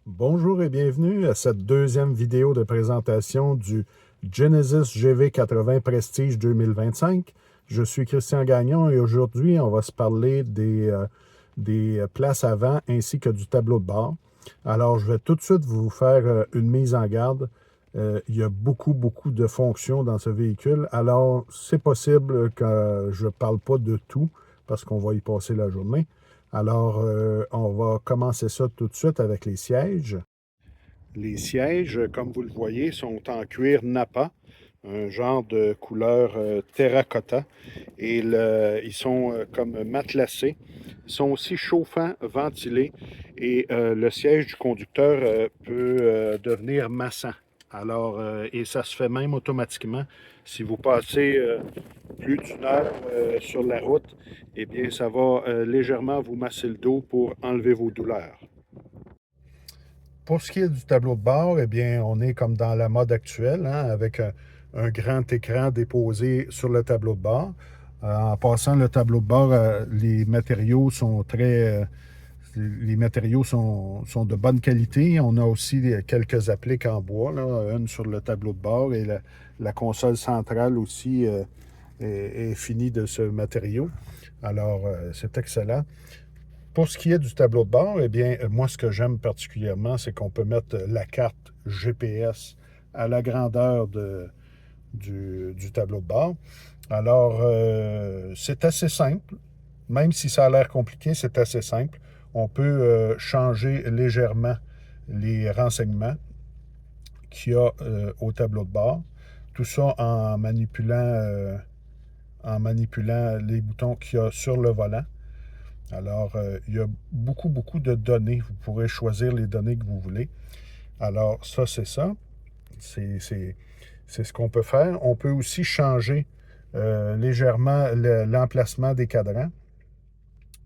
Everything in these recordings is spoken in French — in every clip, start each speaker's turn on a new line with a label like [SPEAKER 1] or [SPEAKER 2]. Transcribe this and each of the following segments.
[SPEAKER 1] Bonjour et bienvenue à cette deuxième vidéo de présentation du Genesis GV80 Prestige 2025. Je suis Christian Gagnon et aujourd'hui, on va se parler des places avant ainsi que du tableau de bord. Alors, je vais tout de suite vous faire une mise en garde. Il y a beaucoup de fonctions dans ce véhicule. Alors, c'est possible que je ne parle pas de tout parce qu'on va y passer la journée. Alors, on va commencer ça tout de suite avec les sièges. Les sièges, comme vous le voyez, sont en cuir Napa, un genre de couleur terracotta. Et ils sont comme matelassés. Ils sont aussi chauffants, ventilés. Et le siège du conducteur peut devenir massant. Alors, et ça se fait même automatiquement. Si vous passez plus d'une heure sur la route, eh bien, ça va légèrement vous masser le dos pour enlever vos douleurs. Pour ce qui est du tableau de bord, eh bien, on est comme dans la mode actuelle, hein, avec un grand écran déposé sur le tableau de bord. En passant le tableau de bord, les matériaux sont sont de bonne qualité. On a aussi quelques appliques en bois, là, une sur le tableau de bord et la console centrale aussi est finie de ce matériau. Alors, c'est excellent. Pour ce qui est du tableau de bord, eh bien, moi, ce que j'aime particulièrement, c'est qu'on peut mettre la carte GPS à la grandeur du tableau de bord. Alors, c'est assez simple. Même si ça a l'air compliqué, c'est assez simple. On peut changer légèrement les renseignements qu'il y a au tableau de bord. Tout ça en manipulant les boutons qu'il y a sur le volant. Alors, il y a beaucoup de données. Vous pourrez choisir les données que vous voulez. Alors, ça, c'est ça. C'est ce qu'on peut faire. On peut aussi changer légèrement l'emplacement des cadrans.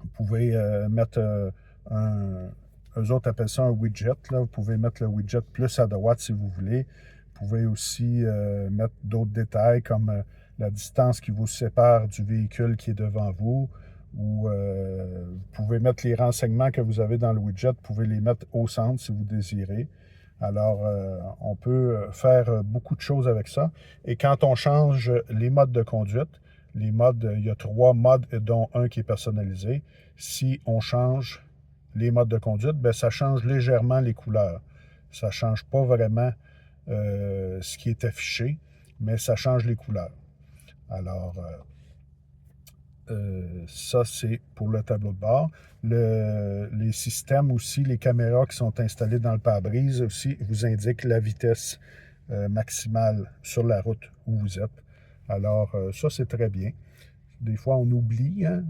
[SPEAKER 1] Vous pouvez mettre un... Eux autres appellent ça un widget. Là. Vous pouvez mettre le widget plus à droite si vous voulez. Vous pouvez aussi mettre d'autres détails comme la distance qui vous sépare du véhicule qui est devant vous. Ou vous pouvez mettre les renseignements que vous avez dans le widget. Vous pouvez les mettre au centre si vous désirez. Alors, on peut faire beaucoup de choses avec ça. Et quand on change les modes de conduite, les modes, il y a 3 modes, dont un qui est personnalisé. Si on change les modes de conduite, bien, ça change légèrement les couleurs. Ça ne change pas vraiment ce qui est affiché, mais ça change les couleurs. Alors, ça, c'est pour le tableau de bord. Les systèmes aussi, les caméras qui sont installées dans le pare-brise aussi vous indiquent la vitesse maximale sur la route où vous êtes. Alors, ça, c'est très bien. Des fois, on oublie. Hein?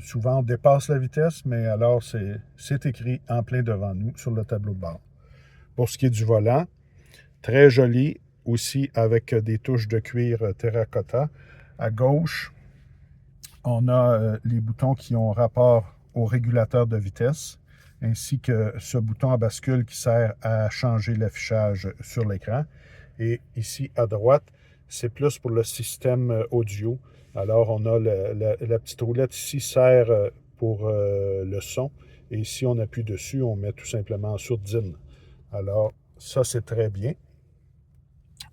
[SPEAKER 1] Souvent, on dépasse la vitesse, mais alors, c'est écrit en plein devant nous sur le tableau de bord. Pour ce qui est du volant, très joli aussi avec des touches de cuir terracotta. À gauche, on a les boutons qui ont rapport au régulateur de vitesse, ainsi que ce bouton à bascule qui sert à changer l'affichage sur l'écran. Et ici, à droite, c'est plus pour le système audio. Alors, on a la petite roulette ici sert pour le son. Et si on appuie dessus, on met tout simplement sourdine. Alors, ça, c'est très bien.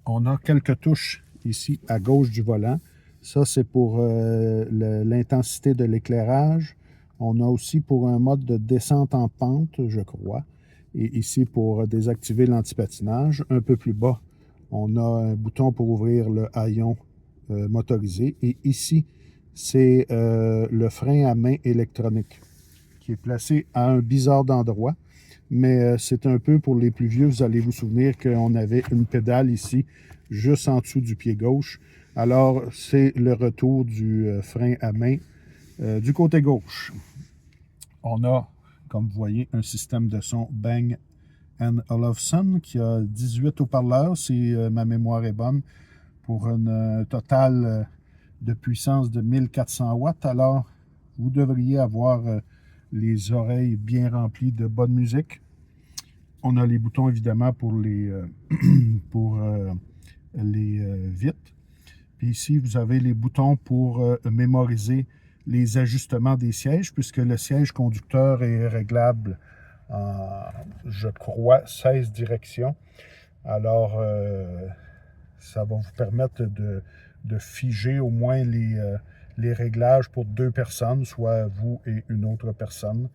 [SPEAKER 1] On a quelques touches ici à gauche du volant. Ça, c'est pour l'intensité de l'éclairage. On a aussi pour un mode de descente en pente, je crois. Et ici, pour désactiver l'antipatinage. Un peu plus bas, on a un bouton pour ouvrir le haillon motorisé. Et ici, c'est le frein à main électronique qui est placé à un bizarre d'endroit. Mais c'est un peu pour les plus vieux, vous allez vous souvenir qu'on avait une pédale ici, juste en dessous du pied gauche. Alors, c'est le retour du frein à main du côté gauche. On a, comme vous voyez, un système de son Bang & Olufsen qui a 18 haut-parleurs, si ma mémoire est bonne, pour un total de puissance de 1400 watts. Alors, vous devriez avoir les oreilles bien remplies de bonne musique. On a les boutons, évidemment, pour les vitres. Puis ici, vous avez les boutons pour mémoriser les ajustements des sièges, puisque le siège conducteur est réglable je crois, 16 directions. Alors, ça va vous permettre de figer au moins les réglages pour 2 personnes, soit vous et une autre personne,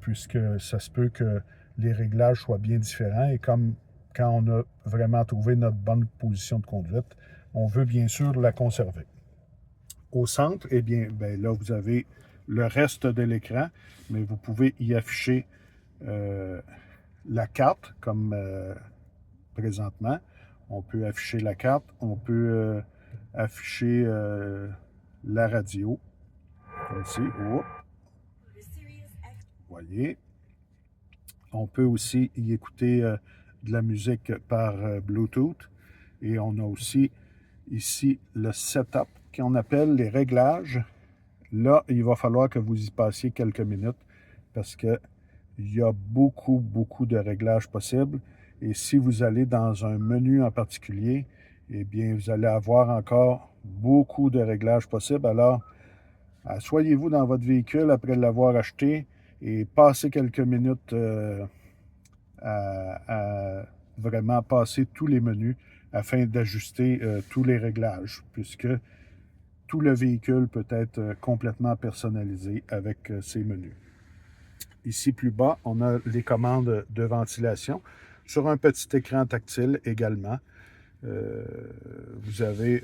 [SPEAKER 1] puisque ça se peut que les réglages soient bien différents. Et comme quand on a vraiment trouvé notre bonne position de conduite, on veut bien sûr la conserver. Au centre, eh bien, ben là, vous avez le reste de l'écran, mais vous pouvez y afficher la carte, comme présentement. On peut afficher la carte, on peut afficher la radio, comme ici. Oh, vous voyez. On peut aussi y écouter de la musique par Bluetooth. Et on a aussi ici le setup qu'on appelle les réglages. Là, il va falloir que vous y passiez quelques minutes parce qu'il y a beaucoup, beaucoup de réglages possibles. Et si vous allez dans un menu en particulier, eh bien, vous allez avoir encore beaucoup de réglages possibles. Alors, asseyez-vous dans votre véhicule après l'avoir acheté et passez quelques minutes à vraiment passer tous les menus afin d'ajuster tous les réglages, puisque tout le véhicule peut être complètement personnalisé avec ces menus. Ici, plus bas, on a les commandes de ventilation sur un petit écran tactile également.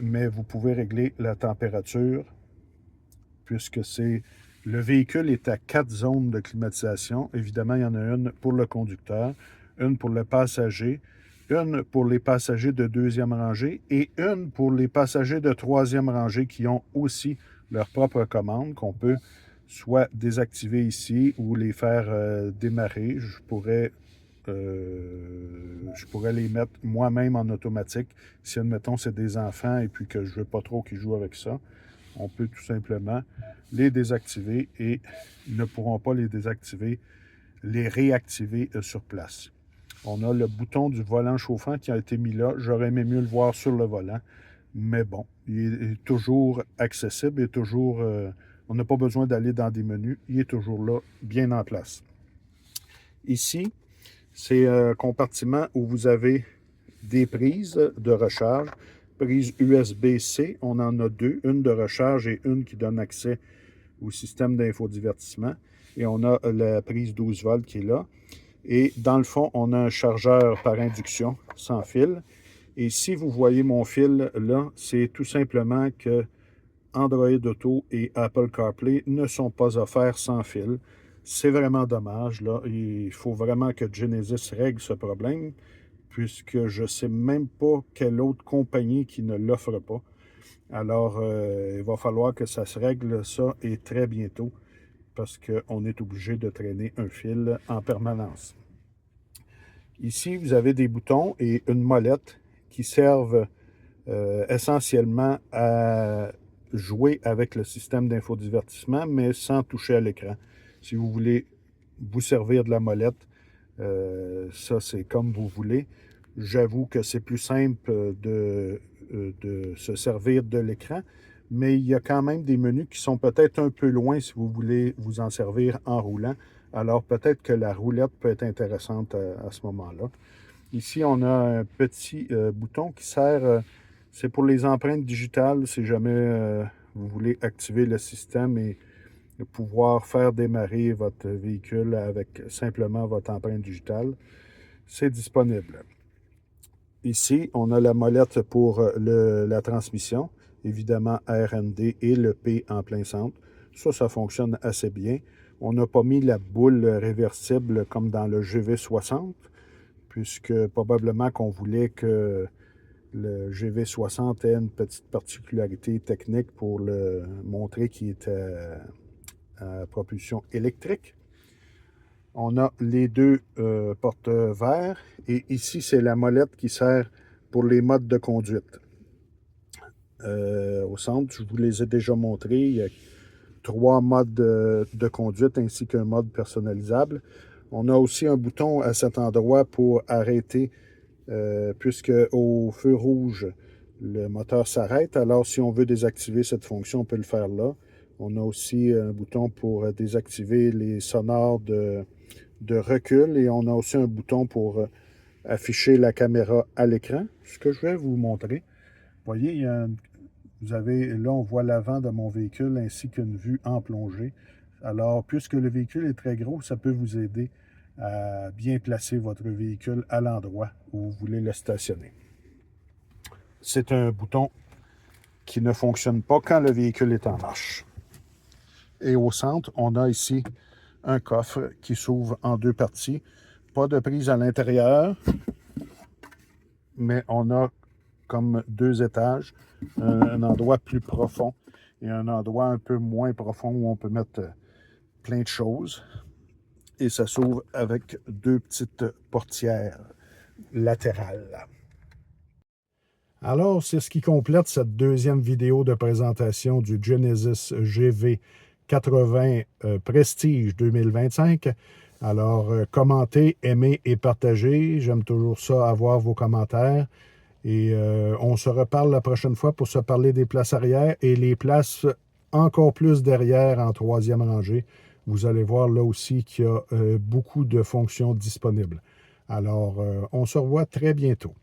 [SPEAKER 1] Mais vous pouvez régler la température puisque le véhicule est à 4 zones de climatisation. Évidemment, il y en a une pour le conducteur, une pour le passager, une pour les passagers de deuxième rangée et une pour les passagers de troisième rangée qui ont aussi leur propre commande qu'on peut soit désactiver ici ou les faire démarrer. Je pourrais les mettre moi-même en automatique. Si, admettons, c'est des enfants et puis que je ne veux pas trop qu'ils jouent avec ça, on peut tout simplement les désactiver et ils ne pourront pas les réactiver sur place. On a le bouton du volant chauffant qui a été mis là. J'aurais aimé mieux le voir sur le volant, mais bon, il est toujours accessible et toujours... on n'a pas besoin d'aller dans des menus. Il est toujours là, bien en place. Ici, c'est un compartiment où vous avez des prises de recharge. Prise USB-C, on en a 2, une de recharge et une qui donne accès au système d'infodivertissement. Et on a la prise 12 volts qui est là. Et dans le fond, on a un chargeur par induction sans fil. Et si vous voyez mon fil là, c'est tout simplement que Android Auto et Apple CarPlay ne sont pas offerts sans fil. C'est vraiment dommage, là. Il faut vraiment que Genesis règle ce problème, puisque je ne sais même pas quelle autre compagnie qui ne l'offre pas. Alors, il va falloir que ça se règle ça et très bientôt, parce qu'on est obligé de traîner un fil en permanence. Ici, vous avez des boutons et une molette qui servent essentiellement à jouer avec le système d'infodivertissement, mais sans toucher à l'écran. Si vous voulez vous servir de la molette, ça, c'est comme vous voulez. J'avoue que c'est plus simple de se servir de l'écran, mais il y a quand même des menus qui sont peut-être un peu loin si vous voulez vous en servir en roulant. Alors, peut-être que la roulette peut être intéressante à ce moment-là. Ici, on a un petit bouton qui sert, c'est pour les empreintes digitales, si jamais vous voulez activer le système et pouvoir faire démarrer votre véhicule avec simplement votre empreinte digitale. C'est disponible. Ici, on a la molette pour la transmission, évidemment RND et le P en plein centre. Ça fonctionne assez bien. On n'a pas mis la boule réversible comme dans le GV60, puisque probablement qu'on voulait que le GV60 ait une petite particularité technique pour le montrer qu'il est à propulsion électrique. On a les deux portes verts et ici, c'est la molette qui sert pour les modes de conduite. Au centre, je vous les ai déjà montrés. Il y a 3 modes de conduite ainsi qu'un mode personnalisable. On a aussi un bouton à cet endroit pour arrêter, puisque au feu rouge, le moteur s'arrête. Alors, si on veut désactiver cette fonction, on peut le faire là. On a aussi un bouton pour désactiver les sonores de recul et on a aussi un bouton pour afficher la caméra à l'écran. Ce que je vais vous montrer. Vous voyez, vous avez, là, on voit l'avant de mon véhicule ainsi qu'une vue en plongée. Alors, puisque le véhicule est très gros, ça peut vous aider à bien placer votre véhicule à l'endroit où vous voulez le stationner. C'est un bouton qui ne fonctionne pas quand le véhicule est en marche. Et au centre, on a ici un coffre qui s'ouvre en deux parties. Pas de prise à l'intérieur, mais on a comme deux étages, un endroit plus profond et un endroit un peu moins profond où on peut mettre plein de choses. Et ça s'ouvre avec deux petites portières latérales. Alors, c'est ce qui complète cette deuxième vidéo de présentation du Genesis GV80 Prestige 2025. Alors, commentez, aimez et partagez. J'aime toujours ça, avoir vos commentaires. Et on se reparle la prochaine fois pour se parler des places arrière et les places encore plus derrière en troisième rangée. Vous allez voir là aussi qu'il y a beaucoup de fonctions disponibles. Alors, on se revoit très bientôt.